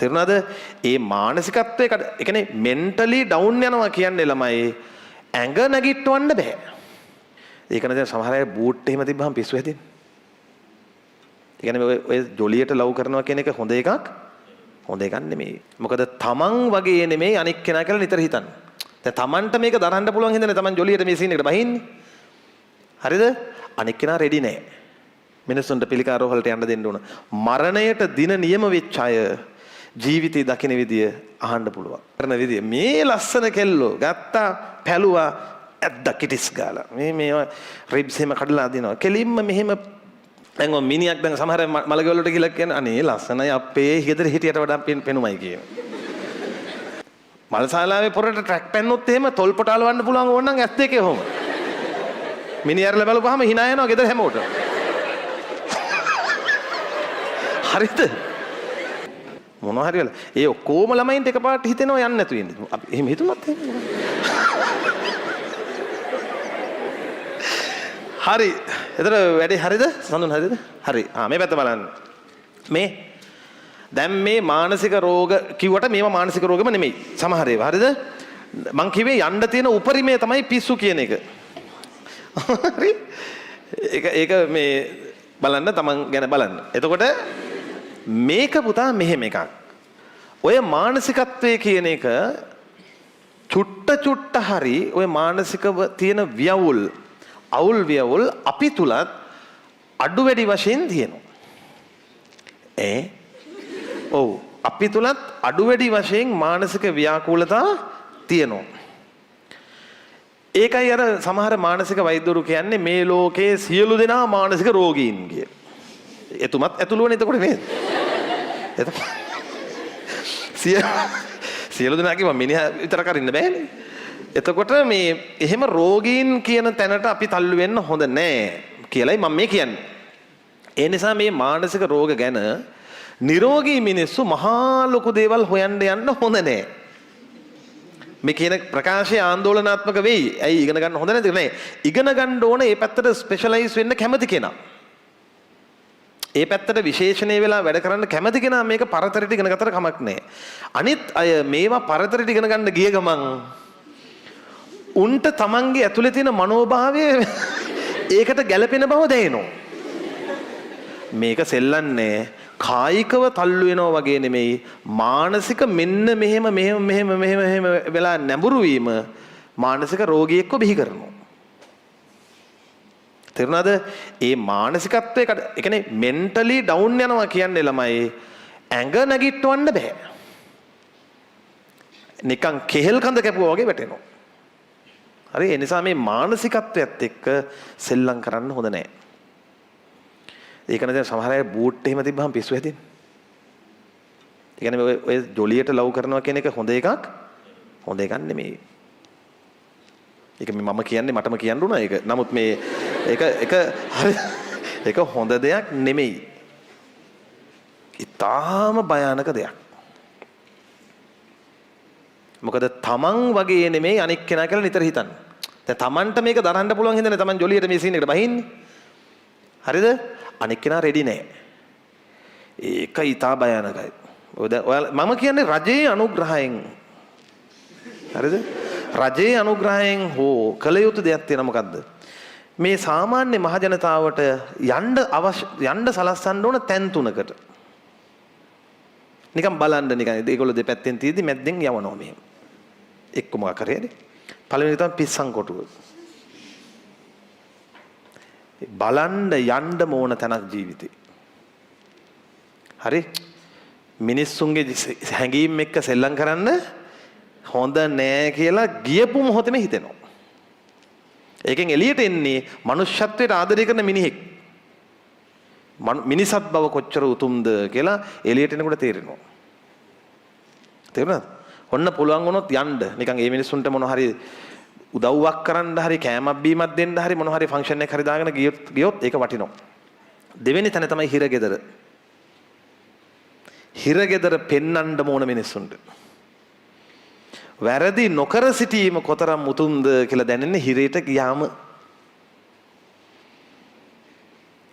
තේරුණාද? ඒ මානසිකත්වයේ ඒ කියන්නේ mentally down යනවා කියන්නේ ළමයි ඇඟ නැගිටවන්න බෑ. ඒක නේද සමහර අය බූට් එහෙම තිබ්බහම පිස්සු හැදෙන්නේ. ඒ කියන්නේ ඔය ජොලියට ලව් කරනවා කියන එක හොඳ එකක්. හොඳ එකක් නෙමෙයි. මොකද තමන් වගේ නෙමෙයි අනික් කෙනා කියලා නිතර හිතන්න. දැන් තමන්ට මේක දරන්න පුළුවන් හින්දානේ තමන් ජොලියට මේ සීන් එකට බහින්නේ. හරිද? අනික් කෙනා රෙඩි නෑ. මිනිස්සුන්ට පිළිකා රෝහලට යන්න දෙන්න ඕන. මරණයට දින නියම වෙච්ච අය ජීවිතේ දකින විදිය අහන්න පුළුවන්. කරන විදිය මේ ලස්සන කෙල්ලෝ ගත්තා පැලුවා ඇද්ද කිටිස් ගාලා. මේ රිබ්ස් එහෙම කඩලා දිනවා. කෙලින්ම මෙහෙම දැන් ඔය මිනිහක් දැන් සමහර මලගෙවල් වලට ගිහලා කියන්නේ අනේ ලස්සනයි අපේ ගෙදර හිටියට වඩා පෙනුමයි කියන. මල්ශාලාවේ පොරට ට්‍රැක් පැන්නොත් එහෙම තොල් පොට අලවන්න පුළුවන් ඕන නම් ඇස් දෙකේ ඔහොම. මිනිහාරලා බලපුවාම hina යනවා ගෙදර හැමෝටම. හරිද? මොනවා හරි වෙලා. ඒ ඔක්කොම ළමයින්ට එකපාරට හිතෙනවා යන්න නැතු වෙන්නේ. අපි එහෙම හිතුණත් එහෙම. හරි. එතන වැඩේ හරිද? සඳුන් හරිද? හරි. මේ පැත්ත බලන්න. මේ දැන් මේ මානසික රෝග කිව්වට මේවා මානසික රෝගෙම නෙමෙයි. සමහර ඒවා හරිද? මං කිව්වේ යන්න තියෙන උපරිමය තමයි පිස්සු කියන එක. හරි? ඒක මේ බලන්න තමන් ගැන බලන්න. එතකොට මේක පුතා මෙහෙම එකක්. ඔය මානසිකත්වයේ කියන එක චුට්ට හරි ඔය මානසිකව තියෙන ව්‍යවුල් අවුල් ව්‍යවුල් අපි තුලත් අඩු වැඩි වශයෙන් තියෙනවා. ඔව් අපි තුලත් අඩු වැඩි වශයෙන් මානසික ව්‍යාකූලතා තියෙනවා. ඒකයි අර සමහර මානසික වෛද්‍යවරු කියන්නේ මේ ලෝකයේ සියලු දෙනා මානසික රෝගීන් කිය. එතුමත් ඇතුළුවනේ එතකොට නේද? සියලු දෙනා කිව්වා මිනිහා විතර කරින්න බෑනේ. එතකොට මේ එහෙම රෝගීන් කියන තැනට අපි තල්ලු වෙන්න හොඳ නෑ කියලායි මම මේ කියන්නේ. ඒ නිසා මේ මානසික රෝග ගැන නිරෝගී මිනිස්සු මහා ලොකු දේවල් හොයන්න යන්න හොඳ නෑ. මේ කියන ප්‍රකාශය ආందోලනාත්මක වෙයි. ඇයි ඉගෙන ගන්න හොඳ නැද්ද? නෑ. ඉගෙන ගන්න ඕන මේ පැත්තට ස්පෙෂලායිස් වෙන්න කැමති කෙනා. ඒ පැත්තට විශේෂණය වෙලා වැඩ කරන්න කැමති කෙනා මේක පරතරයට ඉගෙන ගත්තට කමක් නෑ. අනිත් අය මේවා පරතරයට ඉගෙන ගන්න ගිය ගමන් උන්ට තමන්ගේ ඇතුලේ තියෙන මනෝභාවය ඒකට ගැළපෙන බව දැනෙනවා. මේක සෙල්ලන්නේ කායිකව තල්ලු වෙනවා වගේ නෙමෙයි මානසික මෙන්න මෙහෙම වෙලා නැඹුරු වීම මානසික රෝගියෙක්ව බිහි කරනවා. තේරුණාද? ඒ මානසිකත්වයේ ඒ කියන්නේ මෙන්ටලි ඩවුන් යනවා කියන්නේ ළමයි ඇඟ නැගිටවන්න බෑ. නිකන් කෙහෙල් කඳ කැපුවා වගේ වැටෙනවා. හරි ඒ නිසා මේ මානසිකත්වයත් එක්ක සෙල්ලම් කරන්න හොඳ නෑ. ඒක නේද සමහර අය බූට් එහෙම තිබ්බහම පිස්සු හැදෙන්නේ. ඒ කියන්නේ ඔය ජොලියට ලව් කරනවා කියන එක හොඳ එකක්. හොඳ එකක් නෙමෙයි. ඒක මම කියන්නේ මටම කියන්න උනා ඒක. නමුත් මේ ඒක හරි ඒක හොඳ දෙයක් නෙමෙයි. ඊටාම භයානක දෙයක්. මොකද තමන් වගේ නෙමෙයි අනික් කෙනා කියලා නිතර හිතන්න. දැන් තමන්ට මේක දරන්න පුළුවන් හින්දානේ තමන් ජොලියට මේ සීන් එකට බහින්නේ. හරිද? අනික් කෙනා රෙඩි නෑ. ඒක ඊටා භයානකයි. මම කියන්නේ රජයේ අනුග්‍රහයෙන්. හරිද? රජයේ අනුග්‍රහයෙන් හෝ කළ යුතු දෙයක් තියෙනවා මොකද්ද? මේ සාමාන්‍ය මහ ජනතාවට යන්න සලස්සන්න ඕන තැන් තුනකට. නිකන් බලන්න නිකන් ඒගොල්ලෝ දෙපැත්තෙන් තියෙදි මැද්දෙන් යවනවා මෙහෙම. එක්ක මොකක් කරේද? පළවෙනි තමයි පිස්සන් කොටුව. බලන්න යන්න ඕන තැනක් ජීවිතේ. හරි? මිනිස්සුන්ගේ හැඟීම් එක්ක සෙල්ලම් කරන්න හොඳ නෑ කියලා ගියපු මොහොතේම හිතෙනවා. ඒකෙන් එළියට එන්නේ මනුෂ්‍යත්වයට ආදරය කරන මිනිහෙක්. මිනිසත් බව කොච්චර උතුම්ද කියලා එළියට එනකොට තේරෙනවා. තේරුණාද? ඔන්න පුළුවන් වුණොත් යන්න නිකන් මේ මිනිස්සුන්ට මොන හරි උදව්වක් කරන්න හරි කෑමක් බීමක් දෙන්න හරි මොන හරි ෆන්ක්ෂන් එකක් හරි දාගෙන ගියොත් ඒක වටිනවා. දෙවෙනි තැන තමයි හිරගෙදර. හිරගෙදර පෙන්නන්න ඕන මිනිස්සුන්ට. වැරදි නොකර සිටීම කොතරම් උතුම්ද කියලා දැනෙන්නේ හිරේට ගියාම.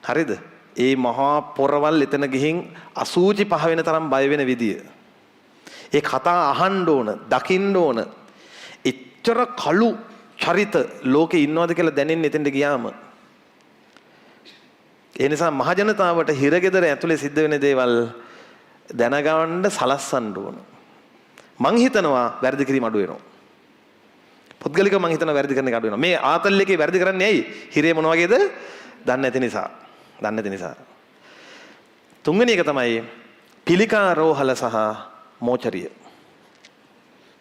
හරිද? ඒ මහා පොරවල් එතන ගිහින් අසූචි පහ වෙන තරම් බය වෙන විදිය. ඒ කතා අහන්න ඕන, දකින්න ඕන. එච්චර කළු චරිත ලෝකේ ඉන්නවද කියලා දැනෙන්නේ එතෙන්ට ගියාම. ඒ නිසා මහජනතාවට හිරගෙදර ඇතුලේ සිද්ධ වෙන දේවල් දැනගන්න සලස්සන්න ඕන. මං හිතනවා වැරදි කිරීම අඩු වෙනවා. පුද්ගලිකව මං හිතනවා වැරදි කරන එක අඩු වෙනවා. මේ ආතල් එකේ වැරදි කරන්නේ ඇයි? හිරේ මොන වගේද? දන්නේ නැති නිසා. දන්නේ නැති නිසා. තුන්වෙනි එක තමයි පිළිකා රෝහල සහ මෝචරිය.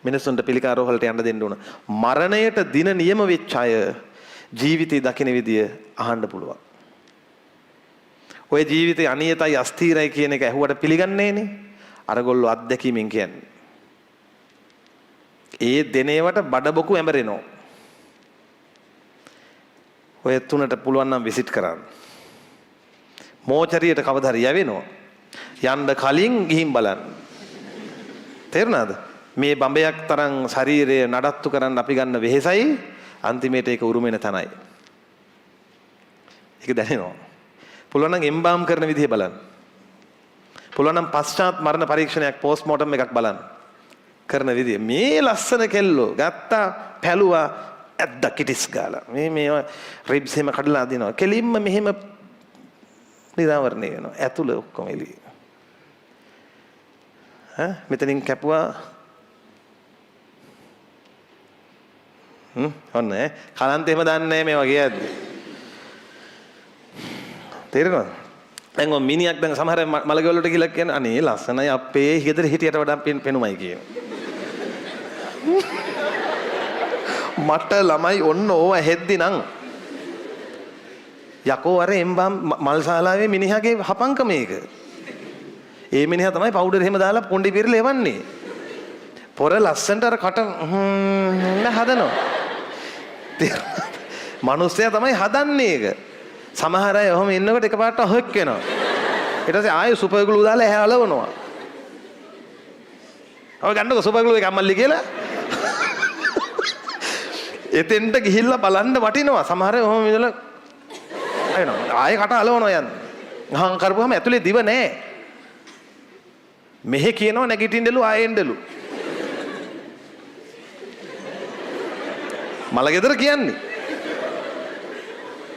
මිනිස්සුන්ට පිළිකා රෝහලට යන්න දෙන්න ඕන. මරණයට දින නියම වෙච්ච අය ජීවිතේ දකින විදිය අහන්න පුළුවන්. ඔය ජීවිතේ අනියතයි අස්ථීරයි කියන එක ඇහුවට පිළිගන්නේ නේ. අරගොල්ලෝ අත්දැකීමෙන් කියන්නේ. ඒ දෙනේවට බඩබොකු ඇඹරෙනවා. ඔය තුනට පුළුවන් නම් විසිට් කරන්න. මෝචරියට කවදා හරි යවෙනවා. යන්න කලින් ගිහින් බලන්න. තේරුණාද? මේ බඹයක් තරම් ශරීරය නඩත්තු කරන්න අපි ගන්න වෙහෙසයි අන්තිමේට ඒක උරුම වෙන තනයි. ඒක දැනෙනවා. පුළුවන් නම් එම්බාම් කරන විදිහ බලන්න. පුළුවන් නම් පශ්චාත් මරණ පරීක්ෂණයක් පෝස්ට්මෝටම් එකක් බලන්න. කරන විදිය මේ ලස්සන කෙල්ලෝ ගත්තා පැලුවා ඇද්ද කිටිස් ගාලා මේ රිබ්ස් එහෙම කඩලා අදිනවා කෙලින්ම මෙහෙම නිරාවරණය වෙනවා ඇතුළ ඔක්කොම එළිය මෙතනින් කැපුවා ඔන්න කලන්ත එහෙම දන්නේ මේ වගේ ඇද්ද තේරෙනවද දැන් ඔය මිනිහක් දැන් සමහර මලගෙවල් වලට ගිහලා කියන අනේ ලස්සනයි අපේ ගෙදර හිටියට වඩා පෙනුමයි කියන මට ළමයි ඔන්න ඕව ඇහෙද්දි නම් යකෝ අර එම්බම් මල්ශාලාවේ මිනිහාගේ හපංක මේක. ඒ මිනිහා තමයි පවුඩර් එහෙම දාලා පොණ්ඩි පිරලා එවන්නේ. පොර ලස්සනට අර කට හදනවා. මිනිස්සයා තමයි හදන්නේ ඒක. සමහර අය ඔහොම ඉන්නකොට එකපාරට අහක් වෙනවා. ඊට පස්සේ ආයෙ සුපර් ග්ලූ දාලා එහා අලවනවා. ඔය ගන්නකො සුපර් ග්ලූ එක අම්මල්ලි කියලා. එතෙන්ට ගිහිල්ලා බලන්න වටිනවා. සමහර අය ඔහොම ඉඳලා අයනවා. ආයෙ කට අලවනවා යන්න. ගහන් කරපුවාම ඇතුලේ දිව නැහැ. මෙහෙ කියනවා නැගිටින්නලු ආයෙන්දලු. මලගෙදර කියන්නේ.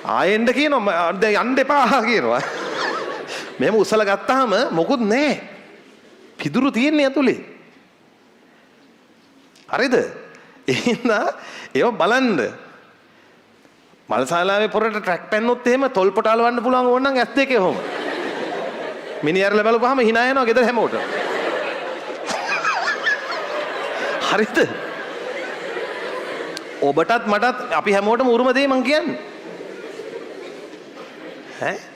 ආයෙන්ද කියනවා දැන් යන්න එපා කියනවා. මෙහෙම උසල ගත්තාම මොකුත් නැහැ. පිදුරු තියෙන්නේ ඇතුලේ. හරිද? එහෙනම් ඒව බලන්න. මල්ශාලාවේ පොරට ට්‍රැක් පැන්නොත් එහෙම තොල්පොට අලවන්න පුළුවන් ඕන නම් ඇස් දෙකේ ඔහොම. මිනිහාරලා බලපුවාම hina යනවා ගෙදර හැමෝටම. හරිද? ඔබටත් මටත් අපි හැමෝටම උරුම දෙයි මං කියන්නේ. ඈ